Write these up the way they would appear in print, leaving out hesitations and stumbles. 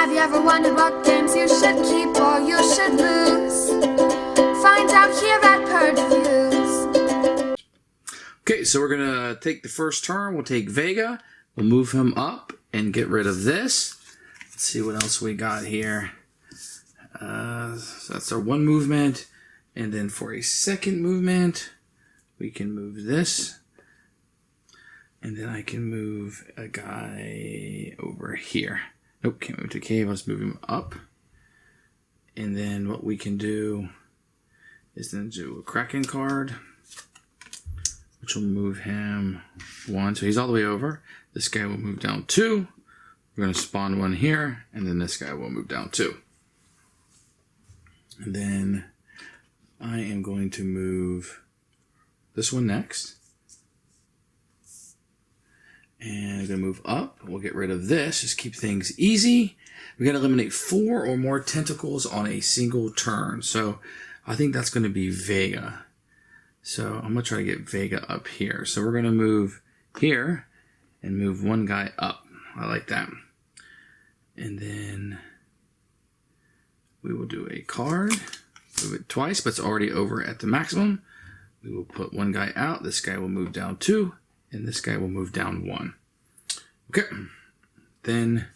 Have you ever wondered what games you should keep or you should lose? Find out here at Purge Reviews. Okay, so we're going to take the first turn. We'll take Vega. We'll move him up and get rid of this. Let's see what else we got here. So that's our one movement. And then for a second movement, we can move this. And then I can move a guy over here. Nope, can't move to cave. Let's move him up. And then what we can do is then do a Kraken card, which will move him 1. So he's all the way over. This guy will move down 2. We're going to spawn 1 here, and then this guy will move down 2. And then I am going to move this one next. And I'm going to move up. We'll get rid of this. Just keep things easy. We got to eliminate 4 or more tentacles on a single turn. So I think that's going to be Vega. So I'm going to try to get Vega up here. So we're going to move here and move one guy up. I like that. And then we will do a card. Move it twice, but it's already over at the maximum. We will put one guy out. This guy will move down 2. And this guy will move down 1. Okay. Then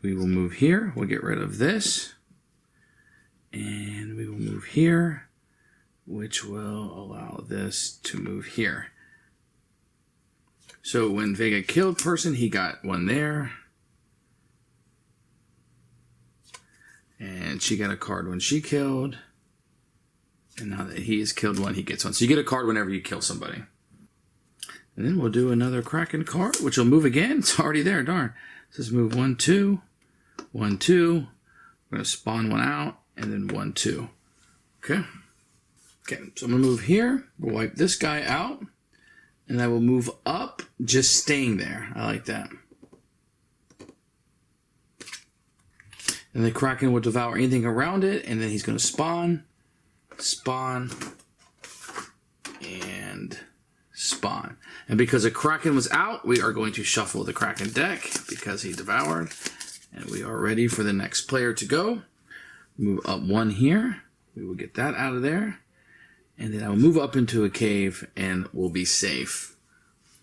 we will move here. We'll get rid of this. And we will move here, which will allow this to move here. So when Vega killed person, he got 1 there. And she got a card when she killed. And now that he has killed 1, he gets 1. So you get a card whenever you kill somebody. And then we'll do another Kraken card, which will move again. It's already there, darn. So let's move 1, 2, 1, 2. We're going to spawn 1 out, and then 1, 2. Okay. Okay, so I'm going to move here. We'll wipe this guy out. And I will move up, just staying there. I like that. And the Kraken will devour anything around it, and then he's going to spawn, and spawn. And because the Kraken was out, we are going to shuffle the Kraken deck because he devoured. And we are ready for the next player to go. Move up 1 here. We will get that out of there. And then I will move up into a cave and we'll be safe.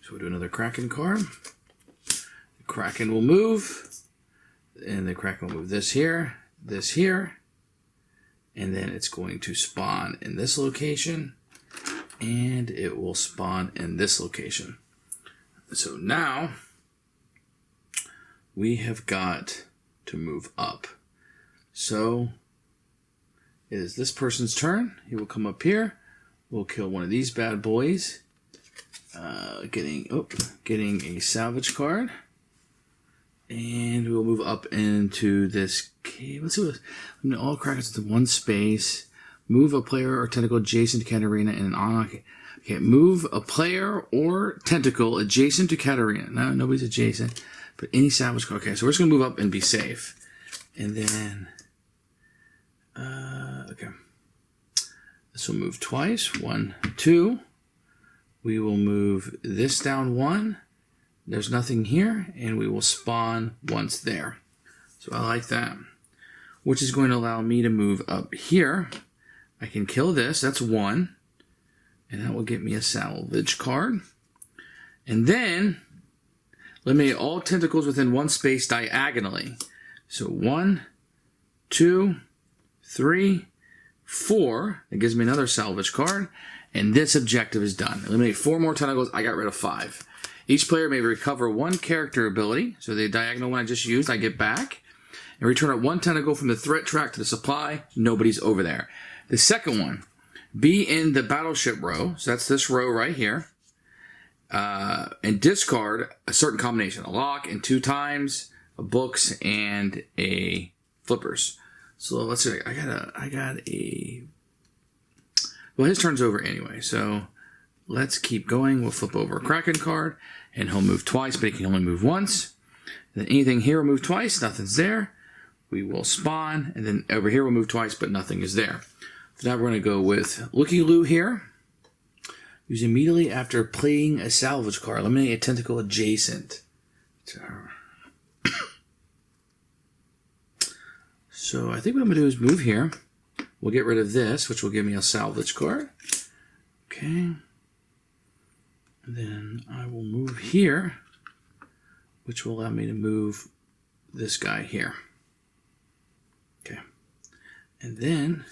So we'll do another Kraken card. The Kraken will move. And the Kraken will move this here, and then it's going to spawn in this location, and it will spawn in this location. So now we have got to move up. So it is this person's turn. He will come up here. We'll kill one of these bad boys. Getting a salvage card. And we'll move up into this cave. Let's see what all Krakens into 1 space. Move a player or tentacle adjacent to Katarina and an on. Okay, move a player or tentacle adjacent to Katarina. No, nobody's adjacent. But any salvage card. Okay, so we're just gonna move up and be safe. And then okay. This will move twice. 1, 2. We will move this down 1. There's nothing here, and we will spawn once there. So I like that. Which is going to allow me to move up here. I can kill this, that's 1. And that will get me a salvage card. And then, eliminate all tentacles within 1 space diagonally. So 1, 2, 3, 4. That gives me another salvage card. And this objective is done. Eliminate 4 more tentacles, I got rid of 5. Each player may recover 1 character ability. So the diagonal one I just used, I get back. And return 1 tentacle from the threat track to the supply. Nobody's over there. The second one, be in the battleship row. So that's this row right here. And discard a certain combination. A lock and 2 times, a books, and a flippers. So let's see. I got a... Well, his turn's over anyway. So let's keep going. We'll flip over a Kraken card, and he'll move twice, but he can only move once. And then anything here will move twice, nothing's there. We will spawn, and then over here we'll move twice, but nothing is there. So now we're going to go with Looky Loo here. Use immediately after playing a salvage card. Eliminate a tentacle adjacent to her. So I think what I'm going to do is move here. We'll get rid of this, which will give me a salvage card. Okay. And then I will move here, which will allow me to move this guy here. Okay. And then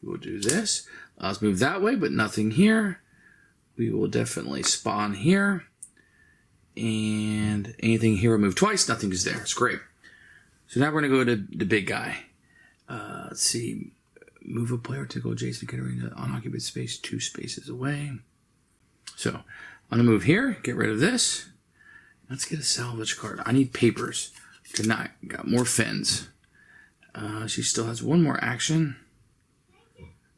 we'll do this. Let's move that way, but nothing here. We will definitely spawn here. And anything here will move twice. Nothing is there. It's great. So now we're going to go to the big guy. Let's see. Move a player to go adjacent to unoccupied space 2 spaces away. So I'm going to move here. Get rid of this. Let's get a salvage card. I need papers. Good night. Got more fins. She still has one more action.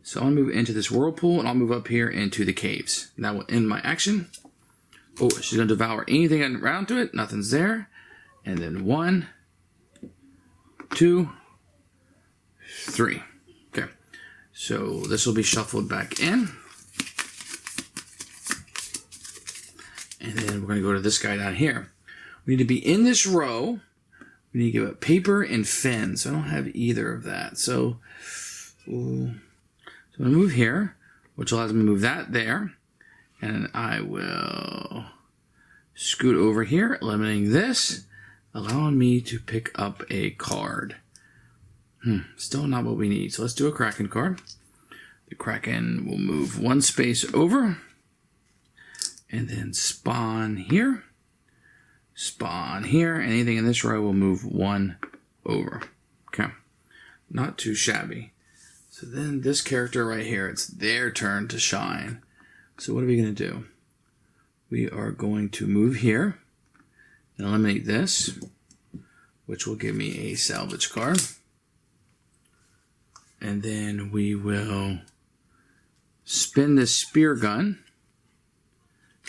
So I'll move into this whirlpool, and I'll move up here into the caves. That will end my action. Oh, she's going to devour anything around to it. Nothing's there. And then 1, 2, 3. Okay. So this will be shuffled back in. And then we're going to go to this guy down here. We need to be in this row. We need to give it paper and fins. So I don't have either of that. So I'm going to move here, which allows me to move that there. And I will scoot over here, eliminating this, allowing me to pick up a card. Still not what we need. So let's do a Kraken card. The Kraken will move 1 space over. And then spawn here. Spawn here. Anything in this row will move 1 over. Okay. Not too shabby. So then this character right here, it's their turn to shine. So what are we going to do? We are going to move here and eliminate this, which will give me a salvage card. And then we will spin this spear gun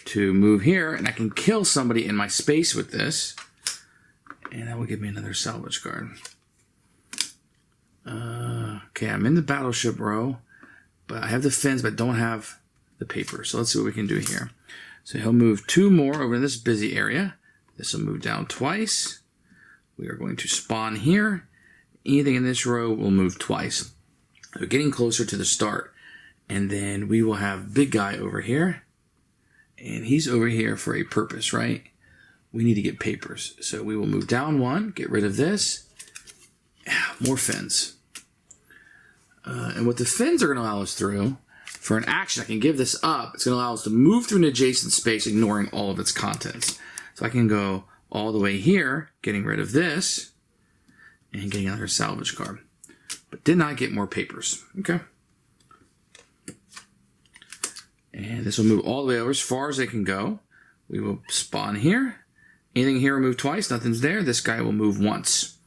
to move here, and I can kill somebody in my space with this, and that will give me another salvage card. Okay, I'm in the battleship row, but I have the fins, but don't have the paper. So let's see what we can do here. So he'll move 2 more over in this busy area. This will move down twice. We are going to spawn here. Anything in this row will move twice. So getting closer to the start. And then we will have big guy over here. And he's over here for a purpose, right? We need to get papers. So we will move down 1, get rid of this. More fins. And what the fins are going to allow us through, for an action, I can give this up. It's going to allow us to move through an adjacent space, ignoring all of its contents. So I can go all the way here, getting rid of this, and getting another salvage card. But did not get more papers. Okay. And this will move all the way over as far as they can go. We will spawn here. Anything here will move twice. Nothing's there. This guy will move once.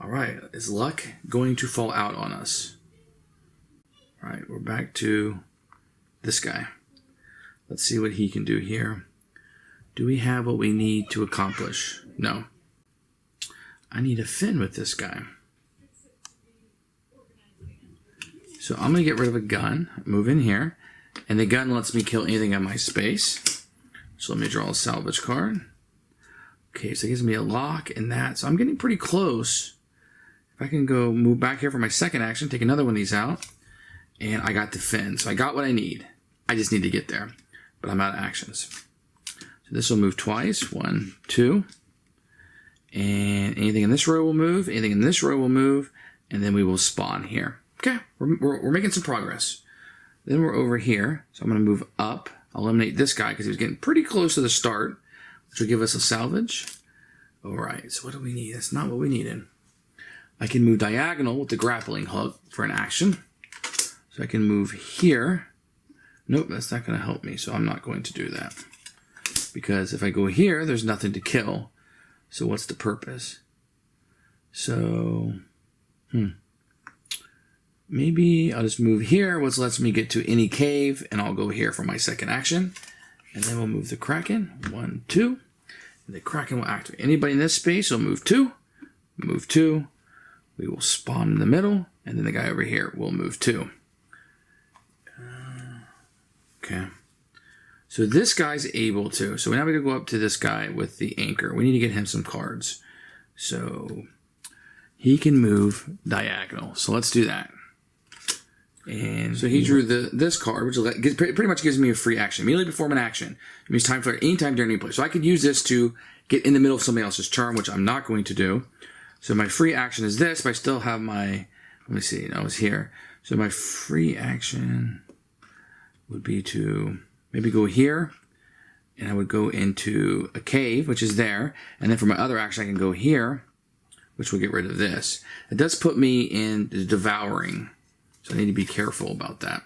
All right. Is luck going to fall out on us? All right. We're back to this guy. Let's see what he can do here. Do we have what we need to accomplish? No. I need a fin with this guy. So I'm going to get rid of a gun. Move in here. And the gun lets me kill anything in my space. So let me draw a salvage card. Okay, so it gives me a lock and that. So I'm getting pretty close. If I can go move back here for my second action, take another one of these out. And I got the fin. So I got what I need. I just need to get there. But I'm out of actions. So this will move twice. 1, 2. And anything in this row will move. Anything in this row will move. And then we will spawn here. Okay, we're making some progress. Then we're over here. So I'm going to move up. I'll eliminate this guy because he was getting pretty close to the start, which will give us a salvage. All right, so what do we need? That's not what we needed. I can move diagonal with the grappling hook for an action. So I can move here. Nope, that's not going to help me, so I'm not going to do that. Because if I go here, there's nothing to kill. So what's the purpose? So, maybe I'll just move here, which lets me get to any cave, and I'll go here for my second action. And then we'll move the Kraken. 1, 2. And the Kraken will activate. Anybody in this space will move 2. Move 2. We will spawn in the middle, and then the guy over here will move 2. Okay. So this guy's able to. So now we can go up to this guy with the anchor. We need to get him some cards. So he can move diagonal. So let's do that. And so he drew this card, which pretty much gives me a free action. Immediately before an action, it means time flare anytime during any play. So I could use this to get in the middle of somebody else's turn, which I'm not going to do. So my free action is this, but I still have my, let me see, no, it's here. So my free action would be to maybe go here, and I would go into a cave, which is there. And then for my other action, I can go here, which will get rid of this. It does put me in the devouring, so I need to be careful about that.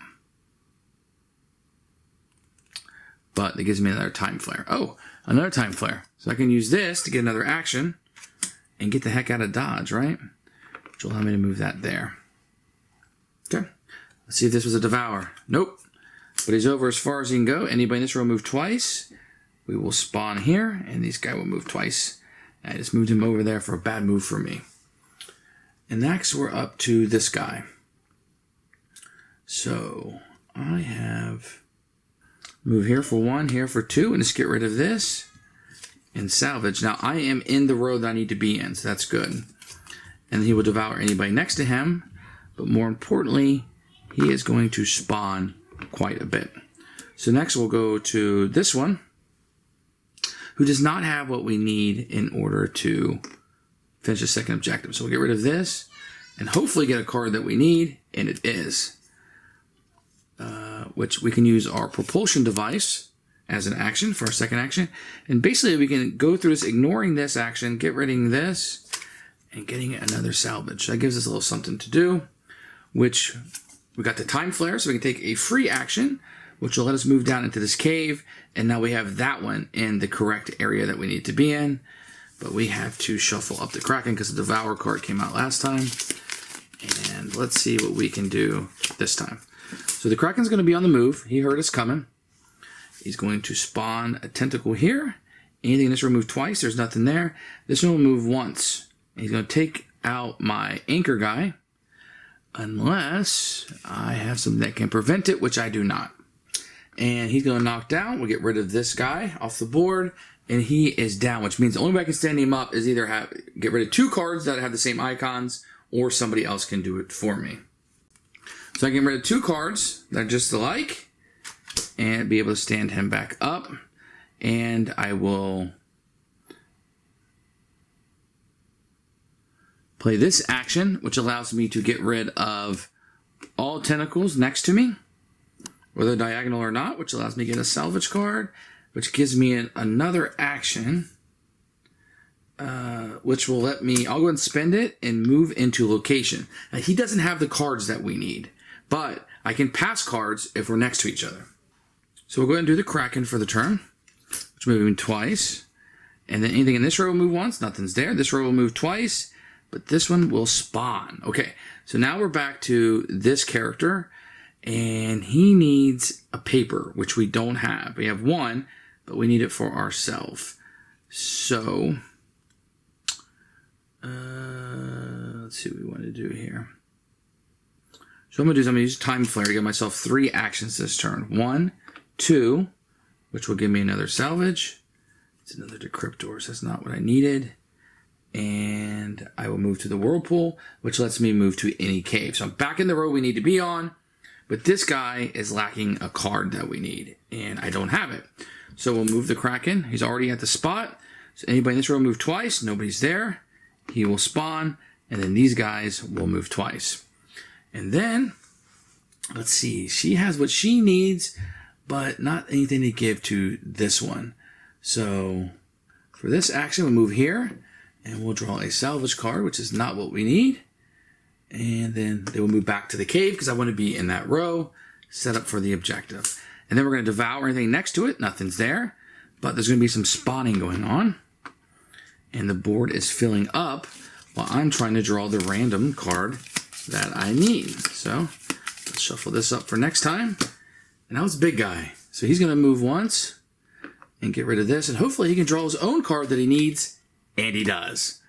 But it gives me another time flare. Oh, another time flare. So I can use this to get another action and get the heck out of dodge, right? Which will allow me to move that there. Okay. Let's see if this was a devour. Nope. But he's over as far as he can go. Anybody in this row move twice. We will spawn here, and this guy will move twice. I just moved him over there for a bad move for me. And next we're up to this guy. So I have move here for 1, here for 2, and just get rid of this and salvage. Now I am in the row that I need to be in, so that's good. And he will devour anybody next to him, but more importantly, he is going to spawn quite a bit. So next we'll go to this one, who does not have what we need in order to finish the second objective. So we'll get rid of this and hopefully get a card that we need, and it is. Which we can use our propulsion device as an action for our second action. And basically we can go through this, ignoring this action, get rid of this, and getting another salvage. That gives us a little something to do, which we got the time flare, so we can take a free action, which will let us move down into this cave. And now we have that one in the correct area that we need to be in. But we have to shuffle up the Kraken because the Devour card came out last time. And let's see what we can do this time. So the Kraken's going to be on the move. He heard us coming. He's going to spawn a tentacle here. Anything in this room move twice. There's nothing there. This one will move once. And he's going to take out my anchor guy. Unless I have something that can prevent it, which I do not. And he's going to knock down. We'll get rid of this guy off the board. And he is down, which means the only way I can stand him up is either get rid of 2 cards that have the same icons, or somebody else can do it for me. So I can get rid of 2 cards that are just alike and be able to stand him back up. And I will play this action, which allows me to get rid of all tentacles next to me, whether diagonal or not, which allows me to get a salvage card, which gives me another action, which will let me, I'll go and spend it and move into location. Now, he doesn't have the cards that we need, but I can pass cards if we're next to each other. So we'll go ahead and do the Kraken for the turn, which will move him twice. And then anything in this row will move once, nothing's there. This row will move twice, but this one will spawn. Okay, so now we're back to this character, and he needs a paper, which we don't have. We have 1, but we need it for ourselves. So, let's see what we want to do here. So I'm going to use Time Flare to give myself 3 actions this turn. 1, 2, which will give me another salvage. It's another Decryptor, so that's not what I needed. And I will move to the Whirlpool, which lets me move to any cave. So I'm back in the row we need to be on, but this guy is lacking a card that we need, and I don't have it. So we'll move the Kraken. He's already at the spot. So anybody in this row move twice. Nobody's there. He will spawn, and then these guys will move twice. And then, let's see. She has what she needs, but not anything to give to this one. So for this action, we'll move here, and we'll draw a salvage card, which is not what we need. And then they will move back to the cave because I want to be in that row, set up for the objective. And then we're going to devour anything next to it. Nothing's there, but there's going to be some spawning going on. And the board is filling up while I'm trying to draw the random card that I need. So let's shuffle this up for next time. And now it's big guy. So he's going to move once and get rid of this. And hopefully he can draw his own card that he needs. And he does.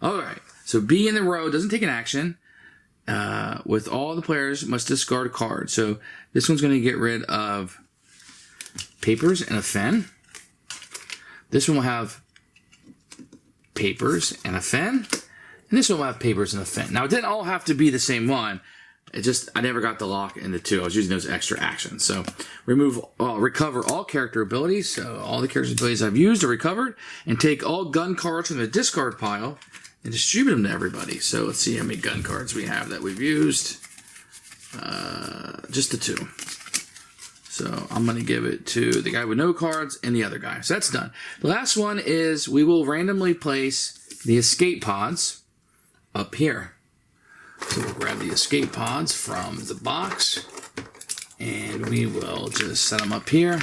All right. So B in the row doesn't take an action. With all the players must discard a card. So this one's going to get rid of papers and a fen. This one will have papers and a fen. And this one will have papers and a fin. Now, it didn't all have to be the same one. It just, I never got the lock in the 2. I was using those extra actions. So, recover all character abilities. So, all the character abilities I've used are recovered. And take all gun cards from the discard pile and distribute them to everybody. So, let's see how many gun cards we have that we've used. Just the 2. So, I'm going to give it to the guy with no cards and the other guy. So, that's done. The last one is we will randomly place the escape pods up here. So we'll grab the escape pods from the box and we will just set them up here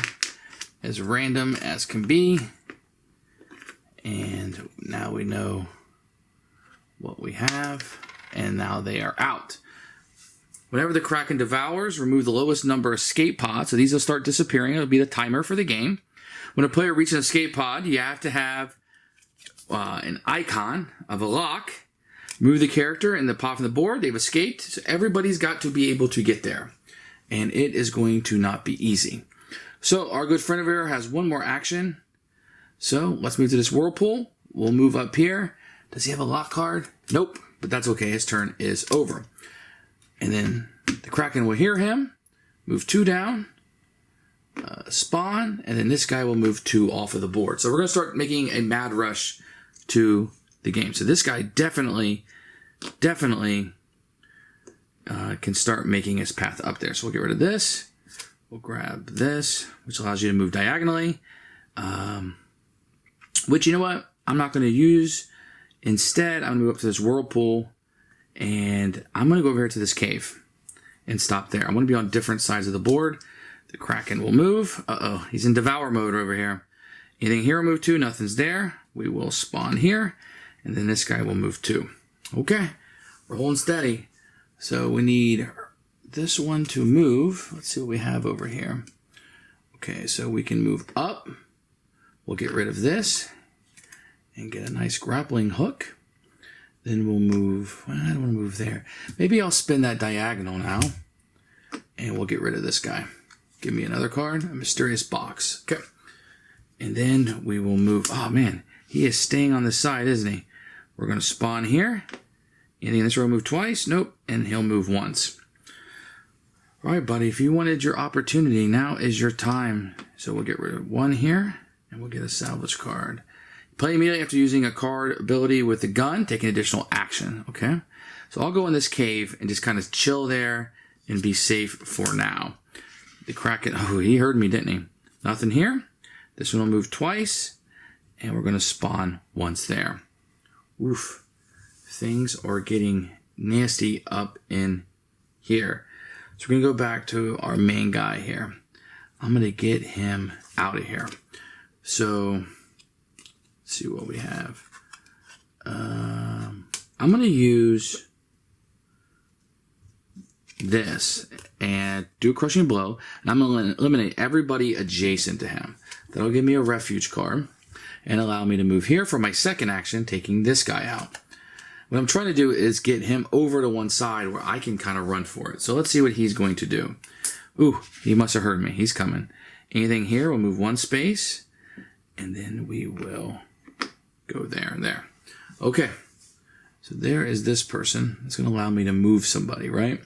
as random as can be. And now we know what we have, and now they are out. Whenever the Kraken devours, remove the lowest number of escape pods. So these will start disappearing. It'll be the timer for the game. When a player reaches an escape pod, you have to have an icon of a lock. Move the character in the pot from the board. They've escaped. So everybody's got to be able to get there. And it is going to not be easy. So our good friend over here has one more action. So let's move to this whirlpool. We'll move up here. Does he have a lock card? Nope. But that's okay. His turn is over. And then the Kraken will hear him. Move 2 down. Spawn. And then this guy will move 2 off of the board. So we're going to start making a mad rush to the game. So this guy definitely can start making his path up there. So we'll get rid of this. We'll grab this, which allows you to move diagonally. Which, you know what? I'm not going to use. Instead, I'm going to move up to this whirlpool. And I'm going to go over here to this cave and stop there. I want to be on different sides of the board. The Kraken will move. Uh-oh. He's in devour mode over here. Anything here will move 2. Nothing's there. We will spawn here. And then this guy will move 2. Okay. We're holding steady. So we need this one to move. Let's see what we have over here. Okay, so we can move up. We'll get rid of this and get a nice grappling hook. Then we'll move. Well, I don't want to move there. Maybe I'll spin that diagonal now. And we'll get rid of this guy. Give me another card. A mysterious box. Okay. And then we will move. Oh, man. He is staying on this side, isn't he? We're going to spawn here. Anything in this row move twice? Nope. And he'll move once. All right, buddy. If you wanted your opportunity, now is your time. So we'll get rid of 1 here. And we'll get a salvage card. Play immediately after using a card ability with the gun. Take an additional action. Okay? So I'll go in this cave and just kind of chill there and be safe for now. The Kraken. Oh, he heard me, didn't he? Nothing here. This one will move twice. And we're going to spawn once there. Oof. Things are getting nasty up in here. So we're going to go back to our main guy here. I'm going to get him out of here. So, let's see what we have. I'm going to use this and do a crushing blow. And I'm going to eliminate everybody adjacent to him. That'll give me a refuge card and allow me to move here for my second action, taking this guy out. What I'm trying to do is get him over to one side where I can kind of run for it. So let's see what he's going to do. Ooh, he must have heard me. He's coming. Anything here, we'll move 1 space. And then we will go there and there. Okay. So there is this person. It's going to allow me to move somebody, right?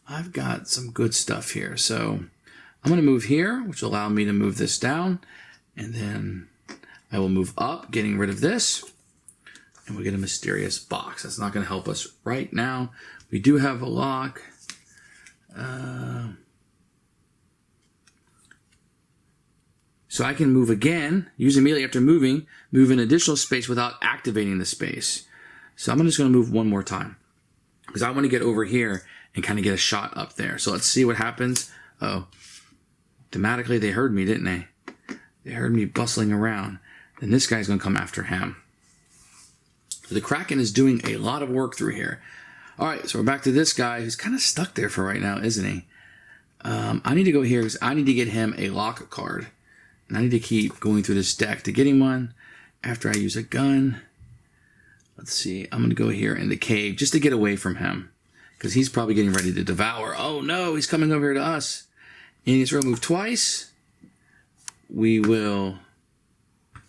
I've got some good stuff here. So I'm going to move here, which will allow me to move this down. And then I will move up, getting rid of this. And we'll get a mysterious box. That's not going to help us right now. We do have a lock. So I can move again, use immediately after moving, move an additional space without activating the space. So I'm just going to move 1 more time. Because I want to get over here and kind of get a shot up there. So let's see what happens. Oh, thematically they heard me, didn't they? They heard me bustling around. Then this guy's going to come after him. So the Kraken is doing a lot of work through here. All right, so we're back to this guy who's kind of stuck there for right now, isn't he? I need to go here because I need to get him a lock card. And I need to keep going through this deck to get him one after I use a gun. Let's see. I'm going to go here in the cave just to get away from him because he's probably getting ready to devour. Oh, no, he's coming over here to us. And he's going to move twice. We will...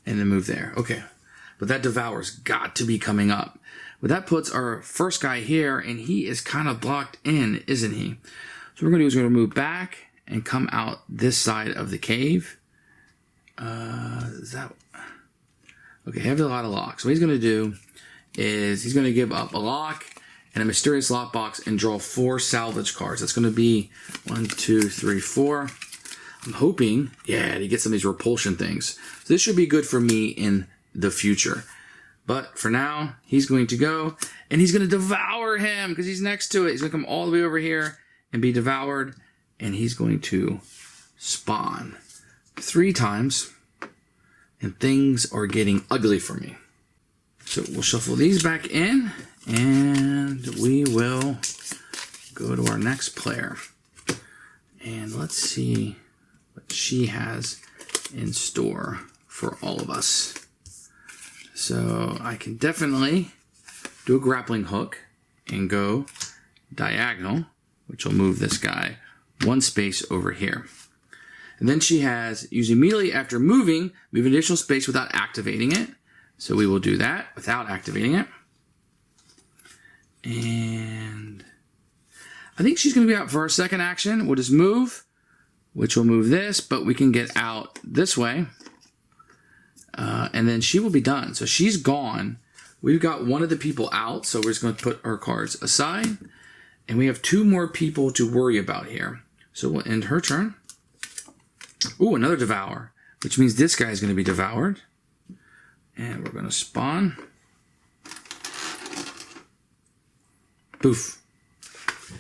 and then move there. Okay. But that devour's got to be coming up. But that puts our first guy here, and he is kind of blocked in, isn't he? So what we're going to do is we're going to move back and come out this side of the cave. Is that... Okay, I have a lot of locks. So what he's going to do is he's going to give up a lock and a mysterious lockbox and draw 4 salvage cards. That's going to be 1, 2, 3, 4. I'm hoping, yeah, to get some of these repulsion things. So this should be good for me in the future. But for now, he's going to go, and he's going to devour him because he's next to it. He's going to come all the way over here and be devoured, and he's going to spawn 3 times, and things are getting ugly for me. So we'll shuffle these back in, and we will go to our next player. And let's see what she has in store for all of us. So I can definitely do a grappling hook and go diagonal, which will move this guy 1 space over here. And then she has, use immediately after moving, move additional space without activating it. So we will do that without activating it. And I think she's going to be out for our second action. We'll just move, which will move this, but we can get out this way. And then she will be done. So she's gone. We've got one of the people out, so we're just going to put our cards aside. And we have 2 more people to worry about here. So we'll end her turn. Ooh, another devour, which means this guy is going to be devoured. And we're going to spawn. Poof.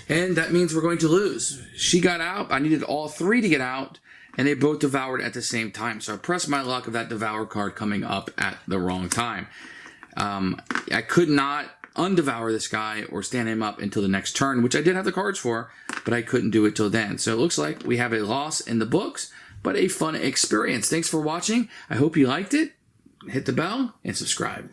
And that means we're going to lose. She got out. I needed all 3 to get out, and they both devoured at the same time. So I pressed my luck of that devour card coming up at the wrong time. I could not undevour this guy or stand him up until the next turn, which I did have the cards for, but I couldn't do it till then. So it looks like we have a loss in the books, but a fun experience. Thanks for watching. I hope you liked it. Hit the bell and subscribe.